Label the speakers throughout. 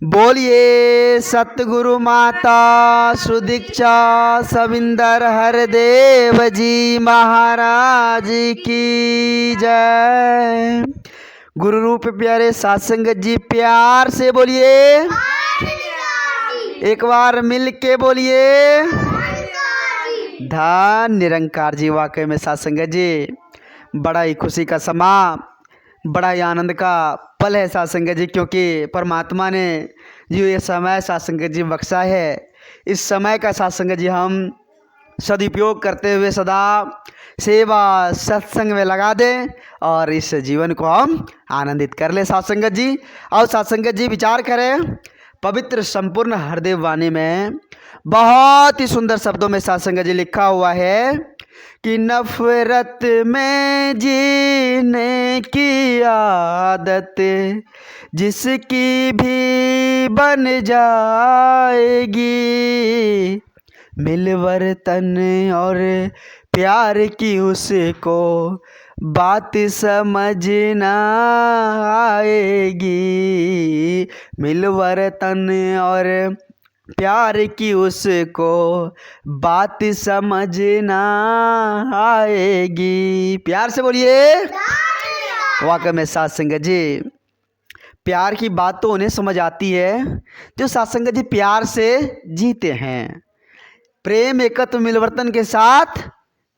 Speaker 1: बोलिए सतगुरु माता सुदीक्षा सविंदर हरदेव जी महाराज की जय। गुरु रूप प्यारे सत्संगत जी प्यार से बोलिए, एक बार मिल के बोलिए, धन निरंकार जी। वाकई में सत्संगत जी बड़ा ही खुशी का समा, बड़ा ही आनंद का पल है सत्संगत जी, क्योंकि परमात्मा ने जो ये समय सत्संगत जी बख्शा है, इस समय का सत्संगत जी हम सदुपयोग करते हुए सदा सेवा सत्संग में लगा दें और इस जीवन को हम आनंदित कर ले सत्संगत जी। और सत्संगत जी विचार करें, पवित्र संपूर्ण हरदेव वाणी में बहुत ही सुंदर शब्दों में सत्संगत जी लिखा हुआ है कि नफरत में जीने की आदत जिसकी भी बन जाएगी, मिलवर्तन और प्यार की उसको बात समझ ना आएगी, मिलवर्तन और प्यार की उसको बात समझ ना आएगी। प्यार से बोलिए। वाकई में सत्संगत जी प्यार की बात तो उन्हें समझ आती है जो सत्संगत जी प्यार से जीते हैं, प्रेम एकत्व मिलवर्तन के साथ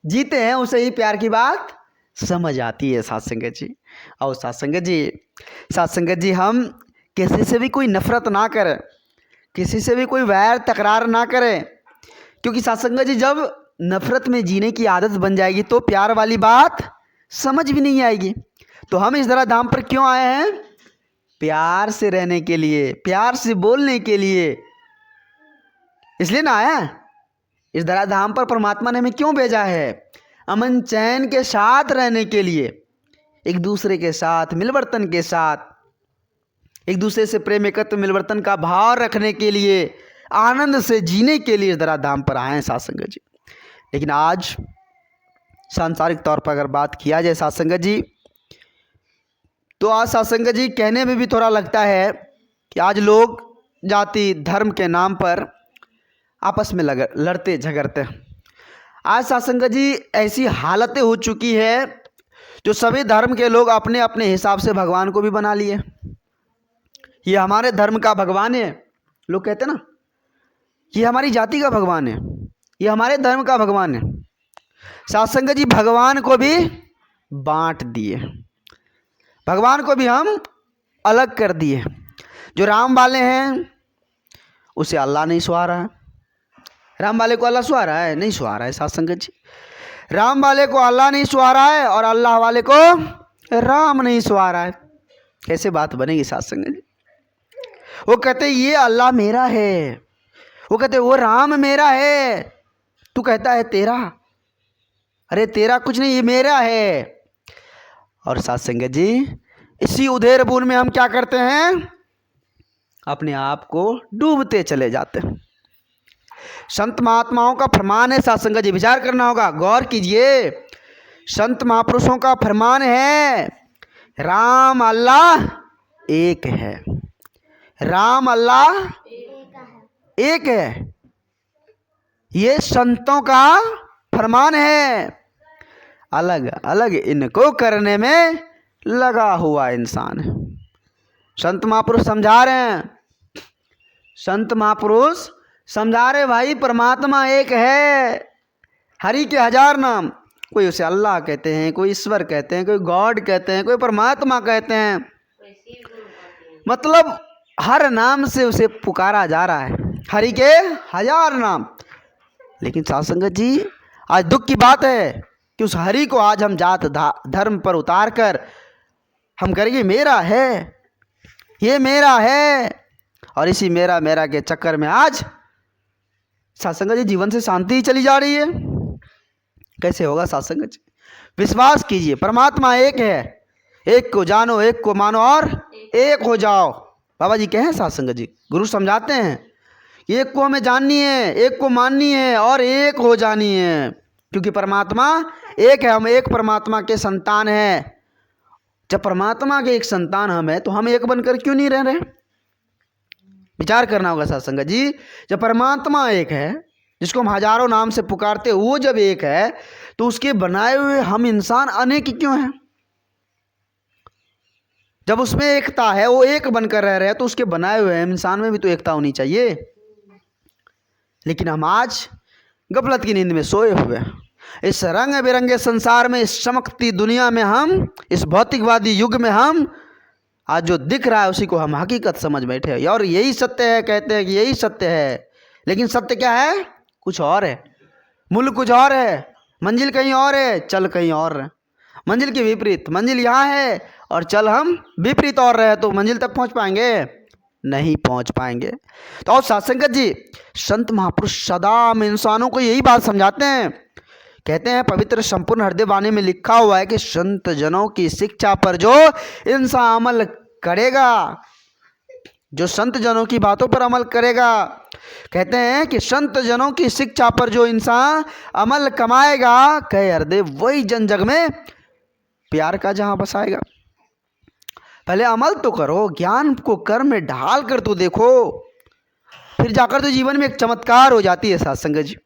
Speaker 1: जीते हैं, उसे ही प्यार की बात समझ आती है सत्संगत जी। और सत्संगत जी हम किसी से भी कोई नफरत ना करें, किसी से भी कोई वैर तकरार ना करें, क्योंकि सत्संगत जी जब नफरत में जीने की आदत बन जाएगी तो प्यार वाली बात समझ भी नहीं आएगी। तो हम इस धरा धाम पर क्यों आए हैं? प्यार से रहने के लिए, प्यार से बोलने के लिए, इसलिए ना आया। इस धरा धाम पर परमात्मा ने हमें क्यों भेजा है? अमन चैन के साथ रहने के लिए, एक दूसरे के साथ मिलवर्तन के साथ, एक दूसरे से प्रेम एकत्व मिलवर्तन का भाव रखने के लिए, आनंद से जीने के लिए इस धरा धाम पर आए हैं सत्संगत जी। लेकिन आज सांसारिक तौर पर अगर बात किया जाए सत्संगत जी, तो आज सत्संगत जी कहने में भी थोड़ा लगता है कि आज लोग जाति धर्म के नाम पर आपस में लड़ते झगड़ते। आज सत्संगत जी ऐसी हालतें हो चुकी है जो सभी धर्म के लोग अपने अपने हिसाब से भगवान को भी बना लिए। ये हमारे धर्म का भगवान है, लोग कहते ना, ये हमारी जाति का भगवान है, ये हमारे धर्म का भगवान है। सत्संगत जी भगवान को भी बांट दिए, भगवान को भी हम अलग कर दिए। जो राम वाले हैं उसे अल्लाह नहीं सुहा रहा है, राम वाले को अल्लाह सुहा रहा है? नहीं सुहा रहा है सत्संगत जी। राम वाले को अल्लाह नहीं सुहा रहा है और अल्लाह वाले को राम नहीं सुहा रहा है। कैसे बात बनेगी सत्संगत जी? वो कहते ये अल्लाह मेरा है, वो कहते वो राम मेरा है, तू कहता है तेरा। अरे तेरा कुछ नहीं, ये मेरा है। और सत्संगत जी इसी उधेड़ बुन में हम क्या करते हैं? अपने आप को डूबते चले जाते हैं। संत महात्माओं का फरमान है सत्संगत जी, विचार करना होगा, गौर कीजिए। संत महापुरुषों का फरमान है राम अल्लाह एक है, राम अल्लाह एक है। ये संतों का फरमान है। अलग अलग इनको करने में लगा हुआ इंसान है। संत महापुरुष समझा रहे हैं, संत महापुरुष समझा रहे भाई परमात्मा एक है, हरि के हजार नाम, कोई उसे अल्लाह कहते हैं, कोई ईश्वर कहते हैं, कोई गॉड कहते हैं, कोई परमात्मा कहते हैं, मतलब हर नाम से उसे पुकारा जा रहा है, हरि के हजार नाम। लेकिन सत्संगत जी आज दुख की बात है कि उस हरि को आज हम जात धर्म पर उतार कर हम करेंगे मेरा है, ये मेरा है, और इसी मेरा मेरा के चक्कर में आज सत्संगत जी जीवन से शांति ही चली जा रही है। कैसे होगा सत्संगत जी? विश्वास कीजिए परमात्मा एक है, एक को जानो, एक को मानो और एक हो जाओ। बाबा जी कहे सत्संगत जी, गुरु समझाते हैं एक को हमें जाननी है, एक को माननी है और एक हो जानी है, क्योंकि परमात्मा एक है, हम एक परमात्मा के संतान हैं। जब परमात्मा के एक संतान हम हैं तो हम एक बनकर क्यों नहीं रह रहे? विचार करना होगा साथ संगत जी। जब परमात्मा एक है, जिसको हम हजारों नाम से पुकारते, वो जब एक है तो उसके बनाए हुए हम इंसान अनेक क्यों हैं? जब उसमें एकता है, वो एक बनकर रह रहे हैं, तो उसके बनाए हुए इंसान में भी तो एकता होनी चाहिए। लेकिन हम आज गफलत की नींद में सोए हुए हैं। इस रंग बिरंगे संसार में, इस चमकती दुनिया में, हम इस भौतिकवादी युग में, हम आज जो दिख रहा है उसी को हम हकीकत समझ बैठे हैं। और यही सत्य है, कहते हैं कि यही सत्य है, लेकिन सत्य क्या है? कुछ और है। मूल कुछ और है, मंजिल कहीं और है, चल कहीं और है। मंजिल के विपरीत, मंजिल यहाँ है और चल हम विपरीत और रहे, तो मंजिल तक पहुँच पाएंगे? नहीं पहुँच पाएंगे। तो और सत्संगत जी, संत महापुरुष सदा हम इंसानों को यही बात समझाते हैं। कहते हैं पवित्र संपूर्ण हृदय वाणी में लिखा हुआ है कि संत जनों की शिक्षा पर जो इंसान अमल करेगा, जो संत जनों की बातों पर अमल करेगा, कहते हैं कि संत जनों की शिक्षा पर जो इंसान अमल कमाएगा, कहे हृदय वही जन जग में प्यार का जहां बसाएगा। पहले अमल तो करो, ज्ञान को कर्म में ढाल कर तो देखो, फिर जाकर तो जीवन में एक चमत्कार हो जाती है साथ संगत जी।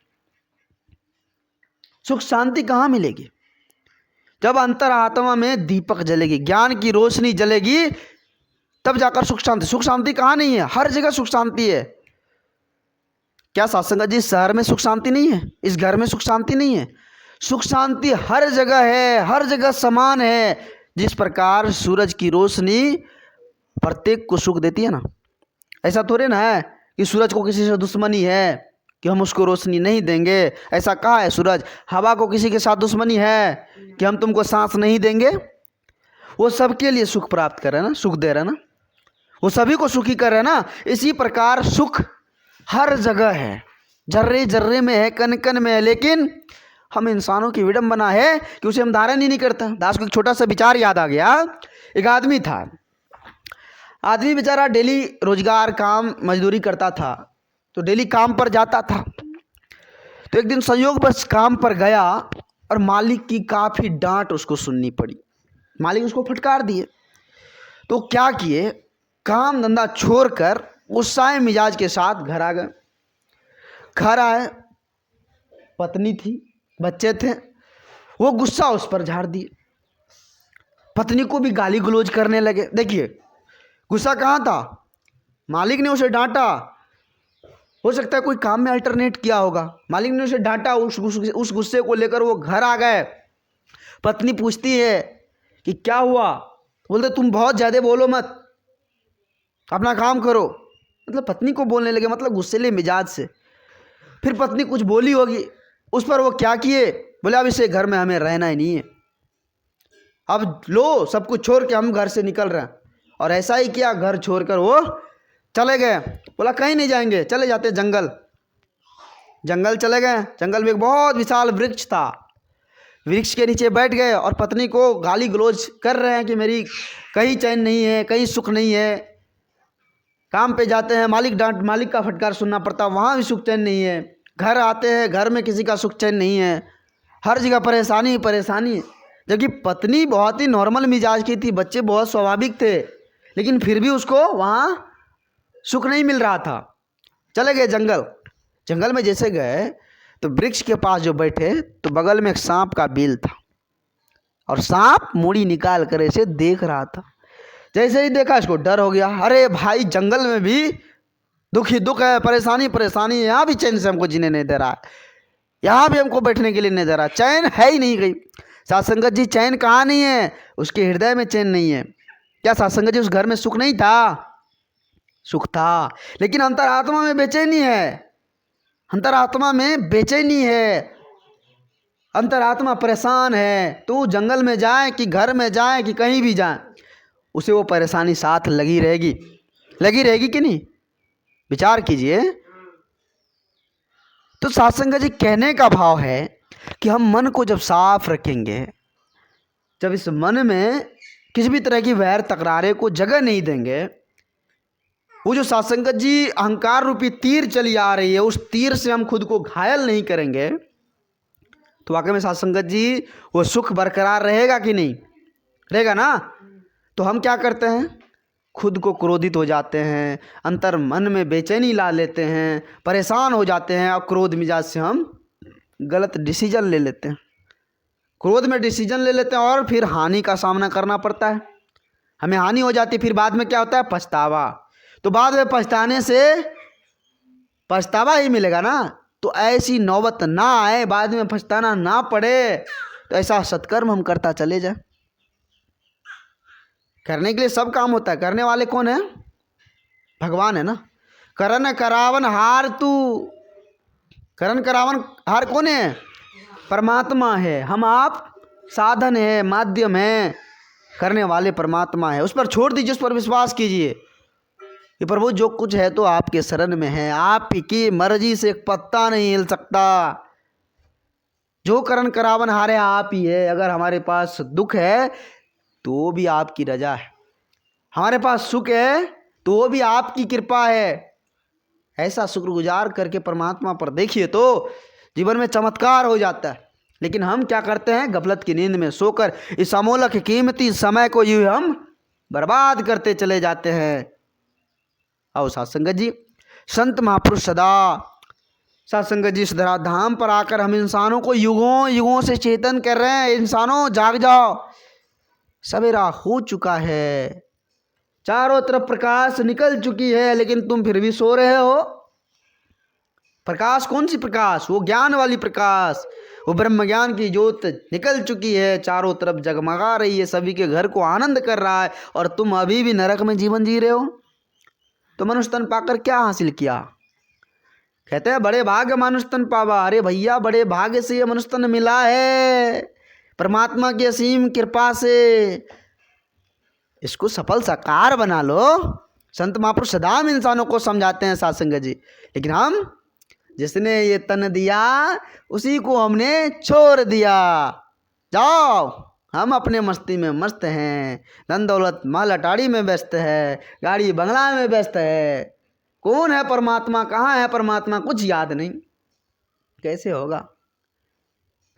Speaker 1: सुख शांति कहाँ मिलेगी? जब अंतरात्मा में दीपक जलेगी, ज्ञान की रोशनी जलेगी, तब जाकर सुख शांति। सुख शांति कहाँ नहीं है? हर जगह सुख शांति है। क्या साथ संगत जी शहर में सुख शांति नहीं है? इस घर में सुख शांति नहीं है? सुख शांति हर जगह है, हर जगह समान है। जिस प्रकार सूरज की रोशनी प्रत्येक को सुख देती है ना, ऐसा थोड़े ना है कि सूरज को किसी से दुश्मनी है कि हम उसको रोशनी नहीं देंगे। ऐसा कहा है सूरज? हवा को किसी के साथ दुश्मनी है कि हम तुमको सांस नहीं देंगे? वो सबके लिए सुख प्राप्त कर रहे हैं ना, सुख दे रहे हैं ना, वो सभी को सुखी कर रहे हैं ना। इसी प्रकार सुख हर जगह है, जर्रे जर्रे में है, कण कण में है, लेकिन हम इंसानों की विडंबना है कि उसे हम धारण ही नहीं करता। दास को एक छोटा सा विचार याद आ गया। एक आदमी था, आदमी बेचारा डेली रोजगार काम मजदूरी करता था, तो डेली काम पर जाता था। तो एक दिन संयोग बस काम पर गया और मालिक की काफ़ी डांट उसको सुननी पड़ी। मालिक उसको फटकार दिए। तो क्या किए, काम धंधा छोड़कर गुस्साए मिजाज के साथ घर आ गए। घर आए, पत्नी थी, बच्चे थे, वो गुस्सा उस पर झाड़ दिए। पत्नी को भी गाली गलौज करने लगे। देखिए गुस्सा कहाँ था? मालिक ने उसे डांटा, हो सकता है कोई काम में अल्टरनेट किया होगा, मालिक ने उसे डांटा, उस गुस्से को लेकर वो घर आ गए। पत्नी पूछती है कि क्या हुआ? बोलते तुम बहुत ज़्यादा बोलो मत, अपना काम करो। मतलब पत्नी को बोलने लगे, मतलब गुस्सेले मिजाज से। फिर पत्नी कुछ बोली होगी, उस पर वो क्या किए, बोले अब इसे घर में हमें रहना ही नहीं है, अब लो सब कुछ छोड़ के हम घर से निकल रहे हैं। और ऐसा ही किया, घर छोड़कर वो चले गए। बोला कहीं नहीं जाएंगे, चले जाते जंगल। जंगल चले गए। जंगल में एक बहुत विशाल वृक्ष था, वृक्ष के नीचे बैठ गए और पत्नी को गाली गलौज कर रहे हैं कि मेरी कहीं चैन नहीं है, कहीं सुख नहीं है। काम पे जाते हैं, मालिक का फटकार सुनना पड़ता, वहाँ भी सुख चैन नहीं है। घर आते हैं, घर में किसी का सुख चैन नहीं है, हर जगह परेशानी परेशानी। जबकि पत्नी बहुत ही नॉर्मल मिजाज की थी, बच्चे बहुत स्वाभाविक थे, लेकिन फिर भी उसको वहाँ सुख नहीं मिल रहा था। चले गए जंगल। जंगल में जैसे गए तो वृक्ष के पास जो बैठे तो बगल में एक सांप का बिल था और सांप मूड़ी निकाल कर ऐसे देख रहा था। जैसे ही देखा इसको डर हो गया। अरे भाई जंगल में भी दुख ही दुख है, परेशानी परेशानी है, यहाँ भी चैन से हमको जीने नहीं दे रहा है, यहाँ भी हमको बैठने के लिए नहीं दे रहा, चैन है ही नहीं। गई साथ संगत जी, चैन कहाँ नहीं है? उसके हृदय में चैन नहीं है। क्या साथ संगत जी उस घर में सुख नहीं था? सुख था, लेकिन अंतरात्मा में बेचैनी है, अंतरात्मा में बेचैनी है, अंतरात्मा परेशान है। तो जंगल में जाए कि घर में जाए कि कहीं भी जाए, उसे वो परेशानी साथ लगी रहेगी कि नहीं? विचार कीजिए। तो सत्संग जी कहने का भाव है कि हम मन को जब साफ रखेंगे, जब इस मन में किसी भी तरह की वैर तकरारे को जगह नहीं देंगे, वो जो सत्संगत जी अहंकार रूपी तीर चली आ रही है, उस तीर से हम खुद को घायल नहीं करेंगे, तो वाकई में सत्संगत जी वो सुख बरकरार रहेगा कि नहीं? रहेगा ना। तो हम क्या करते हैं, खुद को क्रोधित हो जाते हैं, अंतर मन में बेचैनी ला लेते हैं, परेशान हो जाते हैं और क्रोध मिजाज से हम गलत डिसीजन ले लेते हैं। क्रोध में डिसीजन ले लेते हैं और फिर हानि का सामना करना पड़ता है, हमें हानि हो जाती है। फिर बाद में क्या होता है? पछतावा। तो बाद में पछताने से पछतावा ही मिलेगा ना। तो ऐसी नौबत ना आए, बाद में पछताना ना पड़े, तो ऐसा सत्कर्म हम करता चले जाए। करने के लिए सब काम होता है, करने वाले कौन है? भगवान है ना। करन करावन हार तू, करन करावन हार कौन है? परमात्मा है। हम आप साधन है, माध्यम है, करने वाले परमात्मा है। उस पर छोड़ दीजिए, उस पर विश्वास कीजिए कि प्रभु जो कुछ है तो आपके शरण में है, आपकी मर्जी से एक पत्ता नहीं हिल सकता। जो करन करावन हारे आप ही है। अगर हमारे पास दुख है तो भी आपकी रजा है, हमारे पास सुख है तो भी आपकी कृपा है। ऐसा शुक्रगुजार करके परमात्मा पर देखिए तो जीवन में चमत्कार हो जाता है। लेकिन हम क्या करते हैं? गफलत की नींद में सोकर इस अमूल्य कीमती समय को यूं हम बर्बाद करते चले जाते हैं। आओ साधुसंगत जी, संत महापुरुष सदा साधुसंगत जी इस धराधाम पर आकर हम इंसानों को युगों युगों से चेतन कर रहे हैं। इंसानों जाग जाओ, सवेरा हो चुका है, चारों तरफ प्रकाश निकल चुकी है, लेकिन तुम फिर भी सो रहे हो। प्रकाश कौन सी प्रकाश? वो ज्ञान वाली प्रकाश, वो ब्रह्म ज्ञान की ज्योत निकल चुकी है, चारों तरफ जगमगा रही है, सभी के घर को आनंद कर रहा है, और तुम अभी भी नरक में जीवन जी रहे हो। तो मनुष्य तन पाकर क्या हासिल किया? कहते हैं बड़े भाग्य मनुष्य तन पावा। अरे भैया, बड़े भाग्य से ये मनुष्य तन मिला है, परमात्मा की असीम कृपा से। इसको सफल साकार बना लो। संत महापुरुष सदा में इंसानों को समझाते हैं साधुसंगत जी, लेकिन हम जिसने ये तन दिया उसी को हमने छोड़ दिया। जाओ, हम अपने मस्ती में मस्त हैं, धन दौलत माल अटारी में व्यस्त है, गाड़ी बंगला में व्यस्त है। कौन है परमात्मा? कहाँ है परमात्मा? कुछ याद नहीं। कैसे होगा?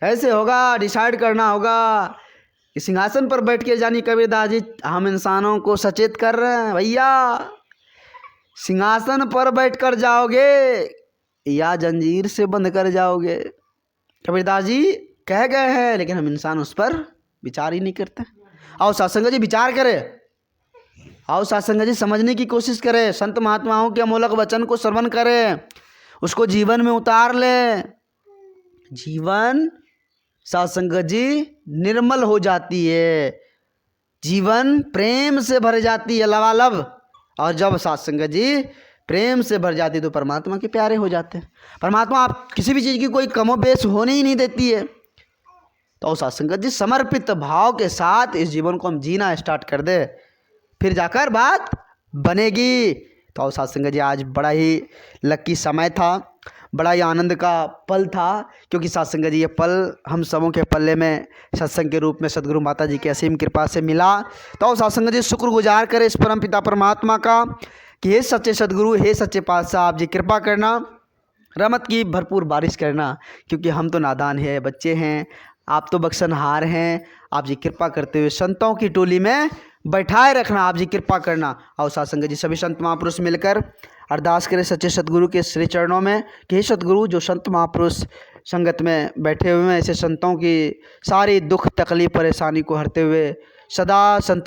Speaker 1: कैसे होगा? डिसाइड करना होगा कि सिंहासन पर बैठ के जानी कबीरदास जी हम इंसानों को सचेत कर रहे हैं। भैया, सिंहासन पर बैठकर जाओगे या जंजीर से बंद कर जाओगे? कबीरदास जी कह गए हैं, लेकिन हम इंसान उस पर विचार ही नहीं करते। आओ साधुसंगत जी विचार करें, आओ साधुसंगत जी समझने की कोशिश करें, संत महात्माओं के अमूल्य वचन को श्रवण करें, उसको जीवन में उतार लें। जीवन साधुसंगत जी निर्मल हो जाती है, जीवन प्रेम से भर जाती है लबालब। और जब साधुसंगत जी प्रेम से भर जाती तो परमात्मा के प्यारे हो जाते हैं। परमात्मा आप किसी भी चीज़ की कोई कमोबेश होने ही नहीं देती है। तो साधुसंगत जी समर्पित भाव के साथ इस जीवन को हम जीना स्टार्ट कर दे, फिर जाकर बात बनेगी। तो साधुसंगत जी आज बड़ा ही लकी समय था, बड़ा ही आनंद का पल था, क्योंकि साधुसंगत जी ये पल हम सबों के पल्ले में सत्संग के रूप में सदगुरु माता जी की असीम कृपा से मिला। तो साधुसंगत जी शुक्रगुजार करें इस परम पिता परमात्मा का कि हे सच्चे सदगुरु, हे सच्चे पातशाह, आप जी कृपा करना, रहमत की भरपूर बारिश करना, क्योंकि हम तो नादान हैं, बच्चे हैं, आप तो बख्शनहार हैं। आप जी कृपा करते हुए संतों की टोली में बैठाए रखना, आप जी कृपा करना। और साधुसंगत जी सभी संत महापुरुष मिलकर अरदास करें सच्चे सदगुरु के श्री चरणों में कि हे सदगुरु, जो संत महापुरुष संगत में बैठे हुए हैं, ऐसे संतों की सारी दुख तकलीफ परेशानी को हरते हुए सदा संत